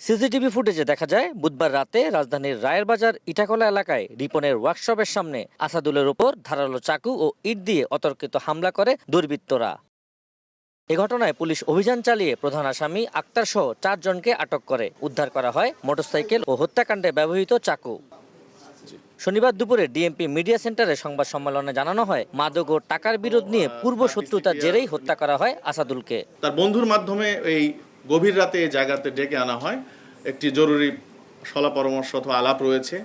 CCTV ফুটেজে দেখা যায় বুধবার রাতে রাজধানীর রায়ের বাজার ইটাখোলা এলাকায় রিপনের ওয়ার্কশপের সামনে আসাদুলের ওপর ধারালো চাকু ও ইট দিয়ে অতর্কিত হামলা করে দুর্বৃত্তরা। এ ঘটনায় পুলিশ অভিযান চালিয়ে প্রধান আসামি আক্তার সহ 4 জনকে আটক করে। উদ্ধার করা হয় মোটরসাইকেল ও হত্যাকাণ্ডে ব্যবহৃত চাকু। শনিবার দুপুরে ডিএমপি মিডিয়া সেন্টারে সংবাদ সম্মেলনে জানানো হয়, মাদক ও টাকার বিরোধ নিয়ে পূর্ব শত্রুতার জেরেই হত্যা করা হয় আসাদুলকে। তার বন্ধুর মাধ্যমে এই গভীর রাতে এই জায়গাতে ডেকে আনা হয়। একটি জরুরি সলা পরামর্শ অথবা আলাপ রয়েছে,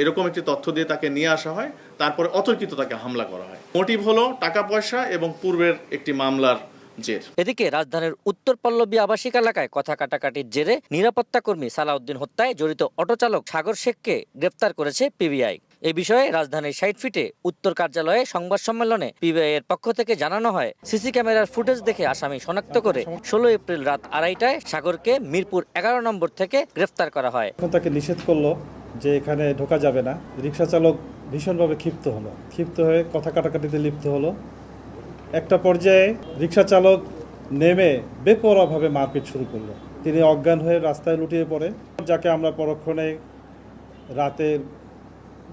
এরকম একটি তথ্য দিয়ে তাকে নিয়ে আসা হয়। তারপরে অতর্কিত তাকে হামলা করা হয়। মোটিভ হলো টাকা পয়সা এবং পূর্বের একটি মামলার জের। এদিকে রাজধানীর উত্তর পল্লবী আবাসিক এলাকায় কথা কাটাকাটির জেরে নিরাপত্তা কর্মী সালাউদ্দিন হত্যায় জড়িত অটোচালক সাগর শেখকে গ্রেফতার করেছে পিবিআই। এই বিষয়ে রাজধানীর 60 ফিটে উত্তর কার্যালয়ে সংবাদ সম্মেলনে পিবিআই এর পক্ষ থেকে জানানো হয়, সিসি ক্যামেরার ফুটেজ দেখে আসামি শনাক্ত করে 16 এপ্রিল রাত 2:30টায় সাগরকে মিরপুর 11 নম্বর থেকে গ্রেফতার করা হয়। তাকে নিষেধ করলো যে এখানে ঢোকা যাবে না। রিকশা চালক ভীষণভাবে ক্ষিপ্ত হয়ে কথা কাটাকাটিতে লিপ্ত হলো। একটা পর্যায়ে রিকশা চালক নেমে বেপরোয়াভাবে মারপিট শুরু করলো। তিনি অজ্ঞান হয়ে রাস্তায় লুটিয়ে পড়ে, যাকে আমরা পরক্ষণে রাতের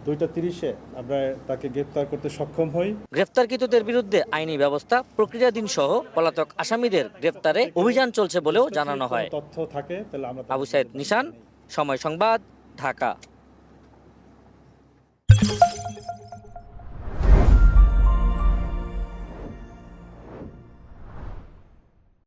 2:30-এ আমরা তাকে গ্রেফতার করতে সক্ষম হই। গ্রেফতারকৃতদের বিরুদ্ধে আইনি ব্যবস্থা প্রক্রিয়াধীন সহ পলাতক আসামিদের গ্রেফতারে অভিযান চলছে বলেও জানানো হয়। তথ্য থাকে তাহলে আমরা। আবু সাইদ নিশান, সময় সংবাদ, ঢাকা।